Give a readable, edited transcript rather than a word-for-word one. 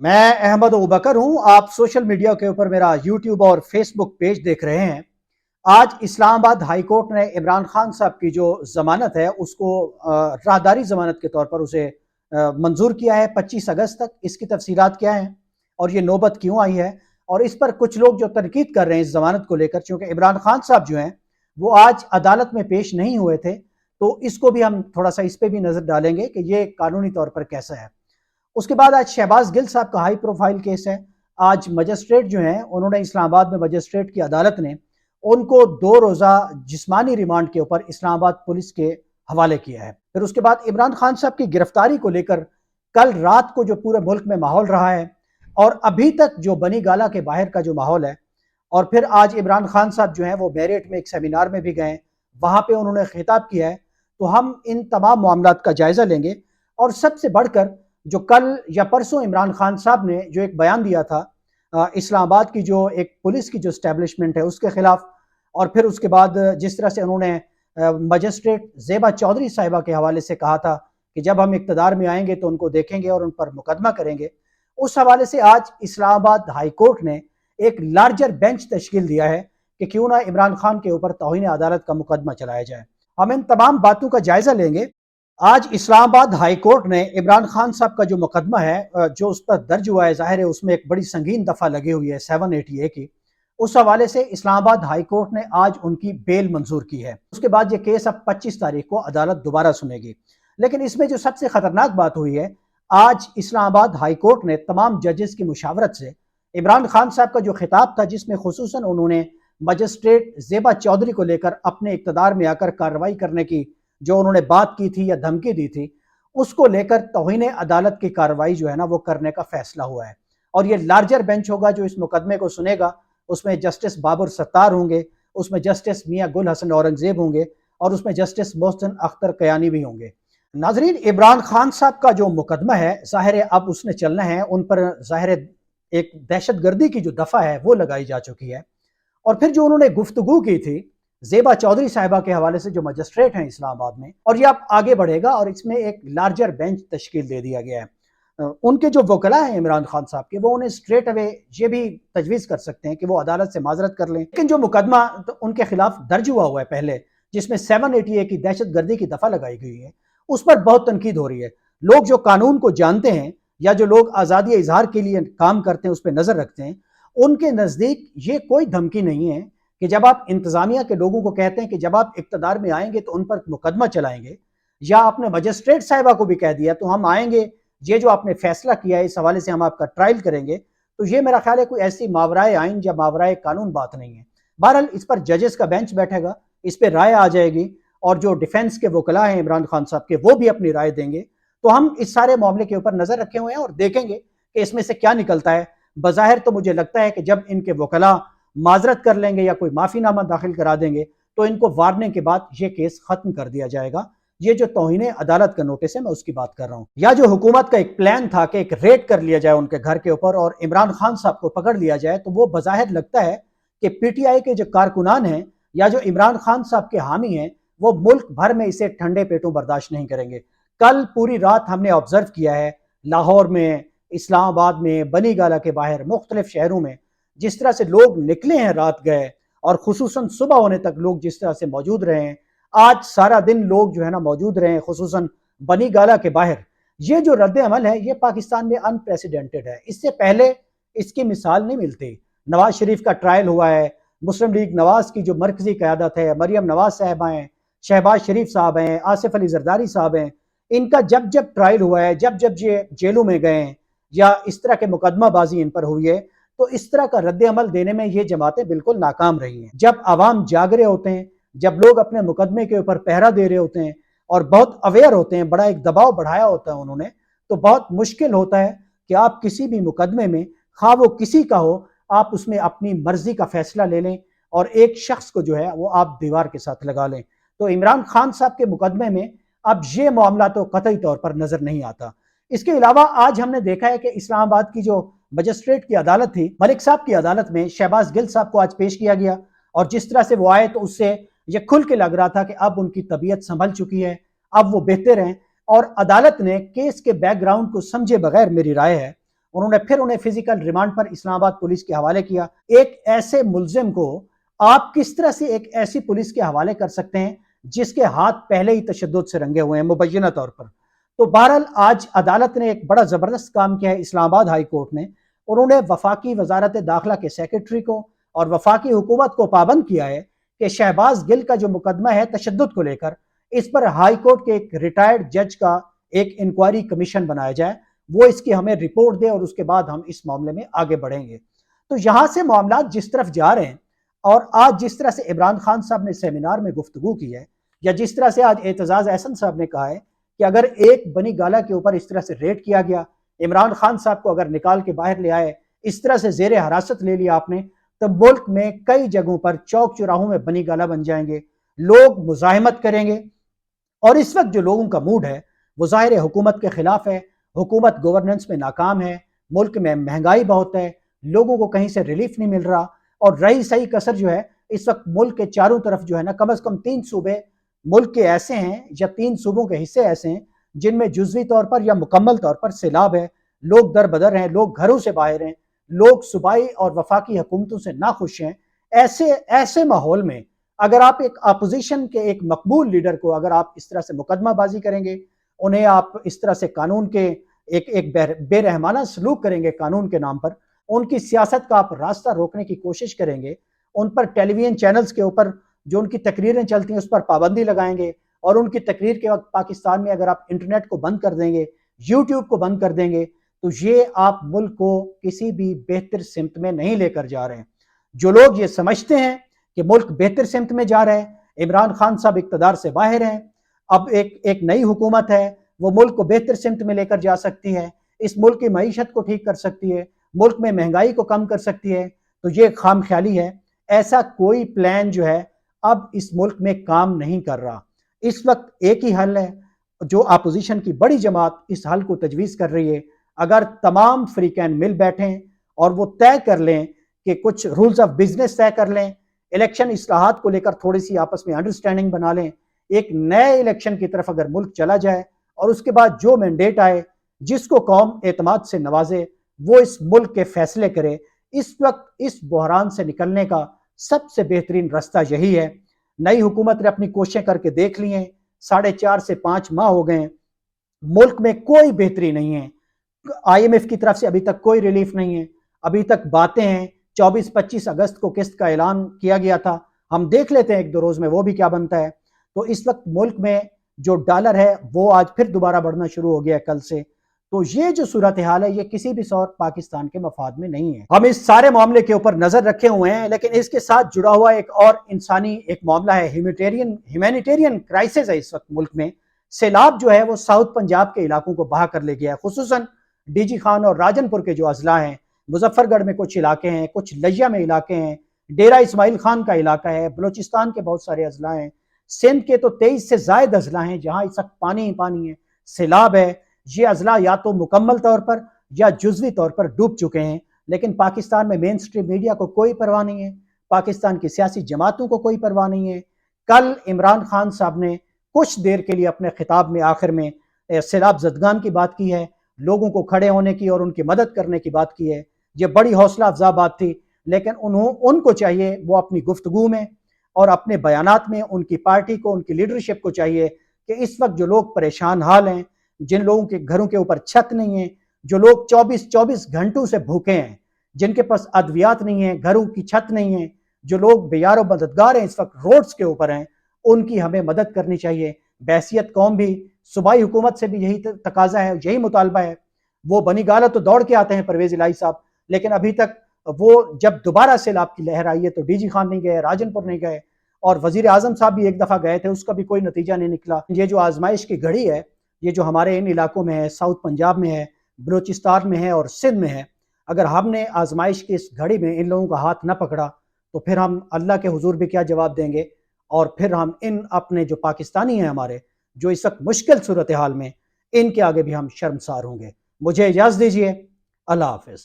मैं अहमद अबूबकर हूं। आप सोशल मीडिया के ऊपर मेरा यूट्यूब और फेसबुक पेज देख रहे हैं। आज इस्लामाबाद हाई कोर्ट ने इमरान खान साहब की जो जमानत है उसको राहदारी जमानत के तौर पर उसे मंजूर किया है 25 अगस्त तक। इसकी तफसीलात क्या हैं और ये नौबत क्यों आई है, और इस पर कुछ लोग जो तनकीद कर रहे हैं इस जमानत को लेकर, क्योंकि इमरान खान साहब जो हैं वो आज अदालत में पेश नहीं हुए थे, तो इसको भी हम थोड़ा सा इस पर भी नजर डालेंगे कि ये कानूनी तौर पर कैसा है। उसके बाद आज शहबाज गिल साहब का हाई प्रोफाइल केस है। आज मजिस्ट्रेट जो हैं उन्होंने इस्लामाबाद में मजिस्ट्रेट की अदालत ने उनको 2 रोज़ा जिस्मानी रिमांड के ऊपर इस्लामाबाद पुलिस के हवाले किया है। फिर उसके बाद इमरान खान साहब की गिरफ्तारी को लेकर कल रात को जो पूरे मुल्क में माहौल रहा है और अभी तक जो बनी गाला के बाहर का जो माहौल है, और फिर आज इमरान खान साहब जो हैं वो मेरठ में एक सेमिनार में भी गए, वहाँ पे उन्होंने खिताब किया है। तो हम इन तमाम मामलात का जायज़ा लेंगे। और सबसे बढ़कर जो कल या परसों इमरान खान साहब ने जो एक बयान दिया था इस्लामाबाद की जो एक पुलिस की जो स्टैब्लिशमेंट है उसके खिलाफ, और फिर उसके बाद जिस तरह से उन्होंने मजिस्ट्रेट ज़ेबा चौधरी साहिबा के हवाले से कहा था कि जब हम इक़्तिदार में आएंगे तो उनको देखेंगे और उन पर मुकदमा करेंगे, उस हवाले से आज इस्लामाबाद हाई कोर्ट ने एक लार्जर बेंच तश्कील दिया है कि क्यों ना इमरान खान के ऊपर तौहीन अदालत का मुकदमा चलाया जाए। हम इन तमाम बातों का जायजा लेंगे। आज इस्लामाबाद हाई कोर्ट ने इमरान खान साहब का जो मुकदमा है जो उस पर दर्ज हुआ है, जाहिर है उसमें एक बड़ी संगीन दफा लगी हुई है 780A की, उस हवाले से इस्लामाबाद हाई कोर्ट ने आज उनकी बेल मंजूर की है। उसके बाद ये केस अब 25 तारीख को अदालत दोबारा सुनेगी। लेकिन इसमें जो सबसे खतरनाक बात हुई है, आज इस्लामाबाद हाई कोर्ट ने तमाम जजेस की मुशावरत से इमरान खान साहब का जो खिताब था, जिसमें खुसूसन उन्होंने मजिस्ट्रेट ज़ेबा चौधरी को लेकर अपने इक़्तिदार में आकर कार्रवाई करने की जो उन्होंने बात की थी या धमकी दी थी, उसको लेकर तौहीन अदालत की कार्रवाई जो है ना वो करने का फैसला हुआ है। और ये लार्जर बेंच होगा जो इस मुकदमे को सुनेगा। उसमें जस्टिस बाबर सत्तार होंगे, उसमें जस्टिस मियां गुल हसन औरंगजेब होंगे, और उसमें जस्टिस मोहसिन अख्तर कयानी भी होंगे। नाजरीन, इमरान खान साहब का जो मुकदमा है, जाहिर है अब उसने चलना है, उन पर जाहिर है एक दहशतगर्दी की जो दफा है वो लगाई जा चुकी है। और फिर जो उन्होंने गुफ्तगू की थी ज़ेबा चौधरी साहिबा के हवाले से, जो मजिस्ट्रेट हैं इस्लामाबाद में, और ये अब आगे बढ़ेगा और इसमें एक लार्जर बेंच तश्कील दे दिया गया है। उनके जो वकला हैं इमरान खान साहब के, वो उन्हें स्ट्रेट अवे ये भी तजवीज़ कर सकते हैं कि वो अदालत से माजरत कर लें। लेकिन जो मुकदमा तो उनके खिलाफ दर्ज हुआ है पहले, जिसमें 780A की दहशतगर्दी की दफ़ा लगाई गई है, उस पर बहुत तनकीद हो रही है। लोग जो कानून को जानते हैं या जो लोग आज़ादी इजहार के लिए काम करते हैं, उस पर नज़र रखते हैं, उनके नज़दीक ये कोई धमकी नहीं है कि जब आप इंतजामिया के लोगों को कहते हैं कि जब आप इक़्तिदार में आएंगे तो उन पर मुकदमा चलाएंगे, या आपने मजिस्ट्रेट साहिबा को भी कह दिया तो हम आएंगे, ये जो आपने फैसला किया है इस हवाले से हम आपका ट्रायल करेंगे, तो ये मेरा ख्याल है कोई ऐसी मावराए आइन या मावराए कानून बात नहीं है। बहरहाल इस पर जजेस का बेंच बैठेगा, इस पर राय आ जाएगी, और जो डिफेंस के वकला हैं इमरान खान साहब के, वो भी अपनी राय देंगे। तो हम इस सारे मामले के ऊपर नजर रखे हुए हैं और देखेंगे कि इसमें से क्या निकलता है। बज़ाहिर तो मुझे लगता है कि जब इनके वकला माजरत कर लेंगे या कोई माफीनामा दाखिल करा देंगे तो इनको वार्निंग के बाद ये केस खत्म कर दिया जाएगा। ये जो तौहीन अदालत का नोटिस है मैं उसकी बात कर रहा हूँ। या जो हुकूमत का एक प्लान था कि एक रेड कर लिया जाए उनके घर के ऊपर और इमरान खान साहब को पकड़ लिया जाए, तो वो बज़ाहिर लगता है कि पीटीआई के जो कारकुनान हैं या जो इमरान खान साहब के हामी हैं, वो मुल्क भर में इसे ठंडे पेटों बर्दाश्त नहीं करेंगे। कल पूरी रात हमने ऑब्जर्व किया है, लाहौर में, इस्लामाबाद में, बनी गाला के बाहर, मुख्तलिफ शहरों में जिस तरह से लोग निकले हैं, रात गए, और खुसूसन सुबह होने तक लोग जिस तरह से मौजूद रहे हैं, आज सारा दिन लोग जो है ना मौजूद रहे हैं, खुसूसन बनी गाला के बाहर। ये जो रद्द अमल है ये पाकिस्तान में अनप्रेसिडेंटेड है। इससे पहले इसकी मिसाल नहीं मिलती। नवाज शरीफ का ट्रायल हुआ है, मुस्लिम लीग नवाज की जो मरकजी क़यादत है, मरियम नवाज साहबा हैं, शहबाज शरीफ साहब हैं, आसिफ अली जरदारी साहब हैं, इनका जब जब ट्रायल हुआ है, जब जब ये जेलों में गए हैं या इस तरह के मुकदमाबाजी इन पर हुई है, तो इस तरह का रद्द अमल देने में ये जमातें बिल्कुल नाकाम रही हैं। जब आवाम जाग रहे होते हैं, जब लोग अपने मुकदमे के ऊपर पहरा दे रहे होते हैं और बहुत अवेयर होते हैं, बड़ा एक दबाव बढ़ाया होता है उन्होंने, तो बहुत मुश्किल होता है कि आप किसी भी मुकदमे में, खा वो किसी का हो, आप उसमें अपनी मर्जी का फैसला ले लें और एक शख्स को जो है वो आप दीवार के साथ लगा लें। तो इमरान खान साहब के मुकदमे में अब ये मामला तो कतई तौर पर नजर नहीं आता। इसके अलावा आज हमने देखा है कि इस्लामाबाद की जो मजिस्ट्रेट की अदालत थी, मलिक साहब की अदालत में शहबाज गिल साहब को आज पेश किया गया, और जिस तरह से वो आए तो उससे ये खुल के लग रहा था कि अब उनकी तबीयत संभल चुकी है, अब वो बेहतर हैं। और अदालत ने केस के बैकग्राउंड को समझे बगैर, मेरी राय है, انہوں نے پھر انہیں فزیکل ریمانڈ پر اسلام آباد پولیس کے حوالے کیا۔ ایک ایسے ملزم کو آپ کس طرح سے ایک ایسی پولیس کے حوالے کر سکتے ہیں جس کے ہاتھ پہلے ہی تشدد سے رنگے ہوئے ہیں مبینہ طور پر؟ تو بہرحال آج عدالت نے ایک بڑا زبردست کام کیا ہے، اسلام آباد ہائی کورٹ نے، انہوں نے وفاقی وزارت داخلہ کے سیکرٹری کو اور وفاقی حکومت کو پابند کیا ہے کہ شہباز گل کا جو مقدمہ ہے تشدد کو لے کر، اس پر ہائی کورٹ کے ایک ریٹائرڈ جج کا ایک انکوائری کمیشن بنایا جائے، وہ اس کی ہمیں رپورٹ دے اور اس کے بعد ہم اس معاملے میں آگے بڑھیں گے۔ تو یہاں سے معاملات جس طرف جا رہے ہیں، اور آج جس طرح سے عمران خان صاحب نے سیمینار میں گفتگو کی ہے، یا جس طرح سے آج اعتزاز احسن صاحب نے کہا ہے کہ اگر ایک بنی گالہ کے اوپر اس طرح سے ریڈ کیا گیا، عمران خان صاحب کو اگر نکال کے باہر لے آئے، اس طرح سے زیر حراست لے لیا آپ نے، تو ملک میں کئی جگہوں پر چوک چوراہوں میں بنی گالہ بن جائیں گے، لوگ مزاحمت کریں گے، اور اس وقت جو لوگوں کا موڈ ہے وہ ظاہر حکومت کے خلاف ہے، حکومت گورننس میں ناکام ہے، ملک میں مہنگائی بہت ہے، لوگوں کو کہیں سے ریلیف نہیں مل رہا، اور رہی صحیح کسر جو ہے اس وقت ملک کے چاروں طرف جو ہے نا، کم از کم 3 صوبے ملک کے ایسے ہیں، یا 3 صوبوں کے حصے ایسے ہیں جن میں جزوی طور پر یا مکمل طور پر سیلاب ہے، لوگ در بدر ہیں، لوگ گھروں سے باہر ہیں، لوگ صوبائی اور وفاقی حکومتوں سے ناخوش ہیں۔ ایسے ماحول میں اگر آپ ایک اپوزیشن کے ایک مقبول لیڈر کو اگر آپ اس طرح سے مقدمہ بازی کریں گے، انہیں آپ اس طرح سے قانون کے ایک بے رحمانہ سلوک کریں گے قانون کے نام پر، ان کی سیاست کا آپ راستہ روکنے کی کوشش کریں گے، ان پر ٹیلی ویژن چینلز کے اوپر جو ان کی تقریریں چلتی ہیں اس پر پابندی لگائیں گے، اور ان کی تقریر کے وقت پاکستان میں اگر آپ انٹرنیٹ کو بند کر دیں گے، یوٹیوب کو بند کر دیں گے، تو یہ آپ ملک کو کسی بھی بہتر سمت میں نہیں لے کر جا رہے ہیں۔ جو لوگ یہ سمجھتے ہیں کہ ملک بہتر سمت میں جا رہے ہیں، عمران خان صاحب اقتدار سے باہر ہیں، اب ایک نئی حکومت ہے، وہ ملک کو بہتر سمت میں لے کر جا سکتی ہے، اس ملک کی معیشت کو ٹھیک کر سکتی ہے، ملک میں مہنگائی کو کم کر سکتی ہے، تو یہ خام خیالی ہے۔ ایسا کوئی پلان جو ہے اب اس ملک میں کام نہیں کر رہا۔ اس وقت ایک ہی حل ہے جو اپوزیشن کی بڑی جماعت اس حل کو تجویز کر رہی ہے، اگر تمام فریقین مل بیٹھیں اور وہ طے کر لیں کہ کچھ رولز آف بزنس طے کر لیں، الیکشن اصلاحات کو لے کر تھوڑی سی آپس میں انڈرسٹینڈنگ بنا لیں، ایک نئے الیکشن کی طرف اگر ملک چلا جائے، اور اس کے بعد جو مینڈیٹ آئے، جس کو قوم اعتماد سے نوازے، وہ اس ملک کے فیصلے کرے، اس وقت اس بحران سے نکلنے کا سب سے بہترین راستہ یہی ہے۔ نئی حکومت نے اپنی کوششیں کر کے دیکھ لی ہیں، 4.5 سے 5 ماہ ہو گئے ہیں، ملک میں کوئی بہتری نہیں ہے، IMF کی طرف سے ابھی تک کوئی ریلیف نہیں ہے، ابھی تک باتیں ہیں، 24-25 اگست کو قسط کا اعلان کیا گیا تھا، ہم دیکھ لیتے ہیں 1-2 روز میں وہ بھی کیا بنتا ہے۔ تو اس وقت ملک میں جو ڈالر ہے وہ آج پھر دوبارہ بڑھنا شروع ہو گیا ہے کل سے، تو یہ جو صورتحال ہے یہ کسی بھی صورت پاکستان کے مفاد میں نہیں ہے۔ ہم اس سارے معاملے کے اوپر نظر رکھے ہوئے ہیں، لیکن اس کے ساتھ جڑا ہوا ایک اور انسانی ایک معاملہ ہے، ہیومینیٹیرین کرائسس ہے اس وقت ملک میں۔ سیلاب جو ہے وہ ساؤتھ پنجاب کے علاقوں کو بہا کر لے گیا ہے، خصوصاً ڈی جی خان اور راجن پور کے جو اضلاع ہیں، مظفر گڑھ میں کچھ علاقے ہیں، کچھ لیا میں علاقے ہیں، ڈیرہ اسماعیل خان کا علاقہ ہے، بلوچستان کے بہت سارے اضلاع ہیں، سندھ کے تو 23 سے زائد اضلاع ہیں جہاں اس وقت پانی ہی پانی ہے، سیلاب ہے۔ یہ اضلاع یا تو مکمل طور پر یا جزوی طور پر ڈوب چکے ہیں، لیکن پاکستان میں مین سٹریم میڈیا کو کوئی پرواہ نہیں ہے، پاکستان کی سیاسی جماعتوں کو کوئی پرواہ نہیں ہے۔ کل عمران خان صاحب نے کچھ دیر کے لیے اپنے خطاب میں آخر میں سیلاب زدگان کی بات کی ہے، لوگوں کو کھڑے ہونے کی اور ان کی مدد کرنے کی بات کی ہے، یہ بڑی حوصلہ افزا بات تھی، لیکن ان کو چاہیے وہ اپنی گفتگو میں اور اپنے بیانات میں ان کی پارٹی کو، ان کی لیڈرشپ کو چاہیے کہ اس وقت جو لوگ پریشان حال ہیں، جن لوگوں کے گھروں کے اوپر چھت نہیں ہے، جو لوگ 24 گھنٹوں سے بھوکے ہیں، جن کے پاس ادویات نہیں ہیں، گھروں کی چھت نہیں ہے، جو لوگ بیار و مددگار ہیں، اس وقت روڈز کے اوپر ہیں، ان کی ہمیں مدد کرنی چاہیے۔ بحیثیت قوم بھی صوبائی حکومت سے بھی یہی تقاضا ہے، یہی مطالبہ ہے۔ وہ بنی گالہ تو دوڑ کے آتے ہیں پرویز الہی صاحب، لیکن ابھی تک وہ جب دوبارہ سیلاب کی لہر آئی ہے تو ڈی جی خان نہیں گئے، راجن پور نہیں گئے، اور وزیر اعظم صاحب بھی ایک دفعہ گئے تھے، اس کا بھی کوئی نتیجہ نہیں نکلا۔ یہ جو آزمائش کی گھڑی ہے، یہ جو ہمارے ان علاقوں میں ہے، ساؤتھ پنجاب میں ہے، بلوچستان میں ہے اور سندھ میں ہے، اگر ہم نے آزمائش کی اس گھڑی میں ان لوگوں کا ہاتھ نہ پکڑا تو پھر ہم اللہ کے حضور بھی کیا جواب دیں گے، اور پھر ہم ان اپنے جو پاکستانی ہیں ہمارے، جو اس وقت مشکل صورتحال میں، ان کے آگے بھی ہم شرمسار ہوں گے۔ مجھے اجازت دیجیے، اللہ حافظ۔